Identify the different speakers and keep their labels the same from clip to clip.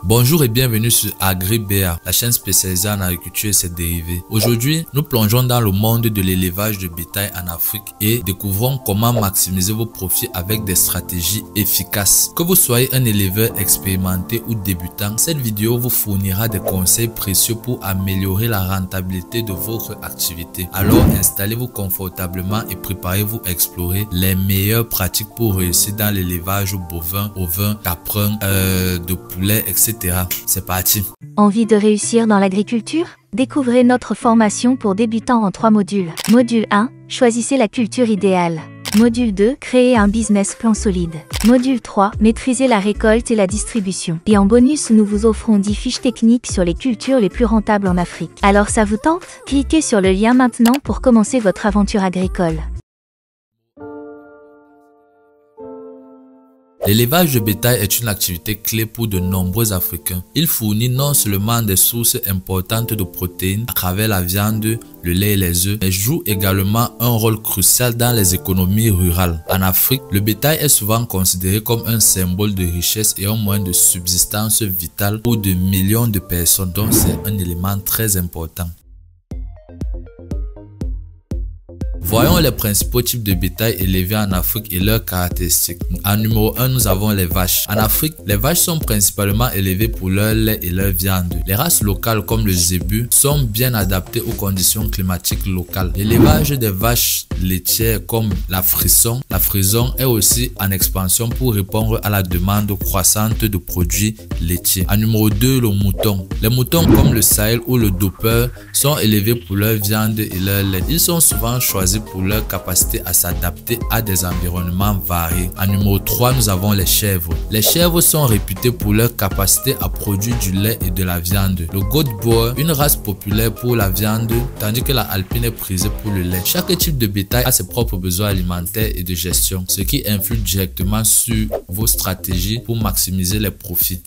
Speaker 1: Bonjour et bienvenue sur AgriBA, la chaîne spécialisée en agriculture et ses dérivés. Aujourd'hui, nous plongeons dans le monde de l'élevage de bétail en Afrique et découvrons comment maximiser vos profits avec des stratégies efficaces. Que vous soyez un éleveur expérimenté ou débutant, cette vidéo vous fournira des conseils précieux pour améliorer la rentabilité de votre activité. Alors installez-vous confortablement et préparez-vous à explorer les meilleures pratiques pour réussir dans l'élevage bovin, ovin, caprin, de poulet, etc. C'est parti.
Speaker 2: Envie de réussir dans l'agriculture? Découvrez notre formation pour débutants en 3 modules. Module 1, choisissez la culture idéale. Module 2, créez un business plan solide. Module 3, maîtrisez la récolte et la distribution. Et en bonus, nous vous offrons 10 fiches techniques sur les cultures les plus rentables en Afrique. Alors ça vous tente? Cliquez sur le lien maintenant pour commencer votre aventure agricole.
Speaker 1: L'élevage de bétail est une activité clé pour de nombreux Africains. Il fournit non seulement des sources importantes de protéines à travers la viande, le lait et les œufs, mais joue également un rôle crucial dans les économies rurales. En Afrique, le bétail est souvent considéré comme un symbole de richesse et un moyen de subsistance vital pour de millions de personnes, donc c'est un élément très important. Voyons les principaux types de bétail élevés en Afrique et leurs caractéristiques. En numéro 1, nous avons les vaches. En Afrique, les vaches sont principalement élevées pour leur lait et leur viande. Les races locales comme le zébu sont bien adaptées aux conditions climatiques locales. L'élevage des vaches laitières comme la frison est aussi en expansion pour répondre à la demande croissante de produits laitiers. En numéro 2, le mouton. Les moutons comme le Sahel ou le Doppler sont élevés pour leur viande et leur lait. Ils sont souvent choisis pour leur capacité à s'adapter à des environnements variés. En numéro 3, nous avons les chèvres. Les chèvres sont réputées pour leur capacité à produire du lait et de la viande. Le Goat Boer, une race populaire pour la viande, tandis que la alpine est prisée pour le lait. Chaque type de bétail a ses propres besoins alimentaires et de gestion, ce qui influe directement sur vos stratégies pour maximiser les profits.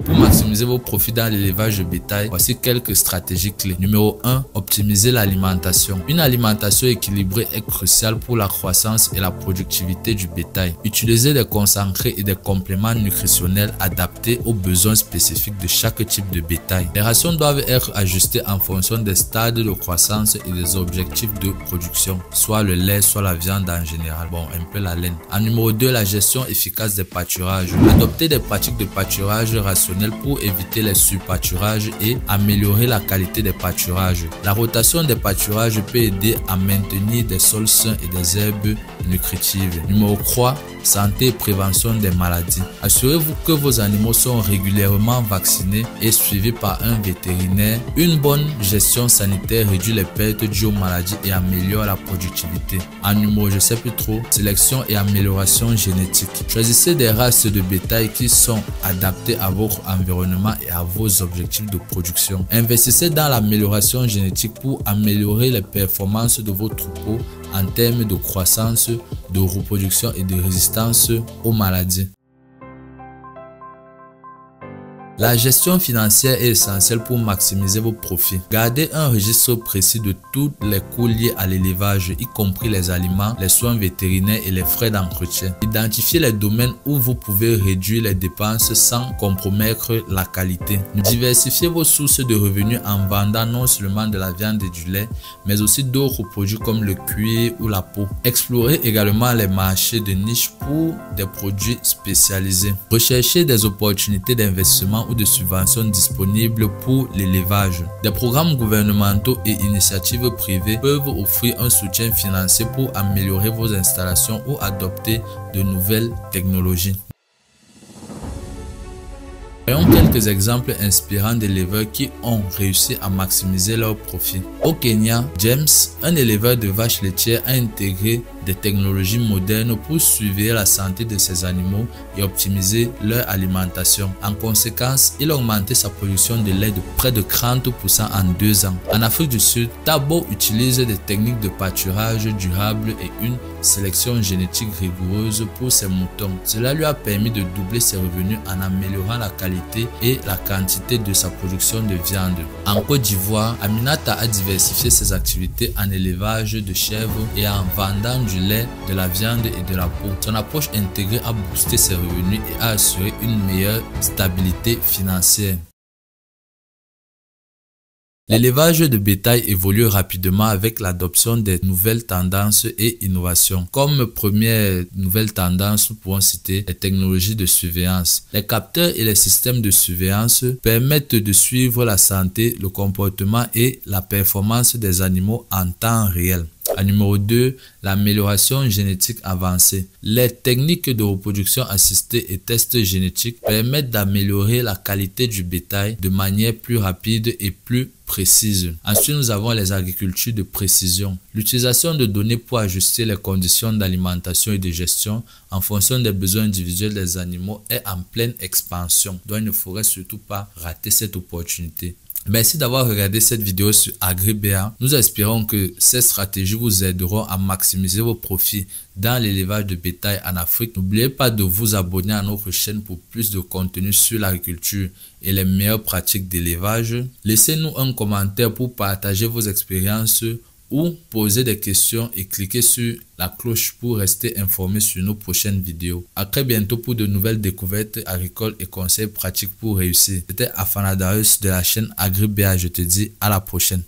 Speaker 1: Pour maximiser vos profits dans l'élevage de bétail, voici quelques stratégies clés. Numéro 1, optimiser l'alimentation. Une alimentation équilibrée est cruciale pour la croissance et la productivité du bétail. Utilisez des concentrés et des compléments nutritionnels adaptés aux besoins spécifiques de chaque type de bétail. Les rations doivent être ajustées en fonction des stades de croissance et des objectifs de production, soit le lait, soit la viande en général, un peu la laine. En numéro 2, la gestion efficace des pâturages. Adoptez des pratiques de pâturage rationnel pour éviter les surpâturages et améliorer la qualité des pâturages. La rotation des pâturages peut aider à maintenir des sols sains et des herbes nutritives. Numéro 3, santé et prévention des maladies. Assurez-vous que vos animaux sont régulièrement vaccinés et suivis par un vétérinaire. Une bonne gestion sanitaire réduit les pertes dues aux maladies et améliore la productivité. En numéro, sélection et amélioration génétique. Choisissez des races de bétail qui sont adaptées à votre environnement et à vos objectifs de production. Investissez dans l'amélioration génétique pour améliorer les performances de vos troupeaux en termes de croissance, de reproduction et de résistance aux maladies. La gestion financière est essentielle pour maximiser vos profits. Gardez un registre précis de tous les coûts liés à l'élevage, y compris les aliments, les soins vétérinaires et les frais d'entretien. Identifiez les domaines où vous pouvez réduire les dépenses sans compromettre la qualité. Diversifiez vos sources de revenus en vendant non seulement de la viande et du lait, mais aussi d'autres produits comme le cuir ou la peau. Explorez également les marchés de niche pour des produits spécialisés. Recherchez des opportunités d'investissement ou de subventions disponibles pour l'élevage. Des programmes gouvernementaux et initiatives privées peuvent offrir un soutien financier pour améliorer vos installations ou adopter de nouvelles technologies. Voyons quelques exemples inspirants d'éleveurs qui ont réussi à maximiser leurs profits. Au Kenya, James, un éleveur de vaches laitières, a intégré des technologies modernes pour suivre la santé de ses animaux et optimiser leur alimentation. En conséquence, il a augmenté sa production de lait de près de 30% en 2 ans. En Afrique du Sud, Thabo utilise des techniques de pâturage durable et une sélection génétique rigoureuse pour ses moutons. Cela lui a permis de doubler ses revenus en améliorant la qualité qualité et la quantité de sa production de viande. En Côte d'Ivoire, Aminata a diversifié ses activités en élevage de chèvres et en vendant du lait, de la viande et de la peau. Son approche intégrée a boosté ses revenus et a assuré une meilleure stabilité financière. L'élevage de bétail évolue rapidement avec l'adoption des nouvelles tendances et innovations. Comme première nouvelle tendance, nous pouvons citer les technologies de surveillance. Les capteurs et les systèmes de surveillance permettent de suivre la santé, le comportement et la performance des animaux en temps réel. À numéro 2, l'amélioration génétique avancée. Les techniques de reproduction assistée et tests génétiques permettent d'améliorer la qualité du bétail de manière plus rapide et plus précise. Ensuite, nous avons les agricultures de précision. L'utilisation de données pour ajuster les conditions d'alimentation et de gestion en fonction des besoins individuels des animaux est en pleine expansion. Donc, il ne faudrait surtout pas rater cette opportunité. Merci d'avoir regardé cette vidéo sur AgriBA. Nous espérons que ces stratégies vous aideront à maximiser vos profits dans l'élevage de bétail en Afrique. N'oubliez pas de vous abonner à notre chaîne pour plus de contenu sur l'agriculture et les meilleures pratiques d'élevage. Laissez-nous un commentaire pour partager vos expériences ou poser des questions et cliquez sur la cloche pour rester informé sur nos prochaines vidéos. À très bientôt pour de nouvelles découvertes agricoles et conseils pratiques pour réussir. C'était Afanadarius de la chaîne AgriBA. Je te dis à la prochaine.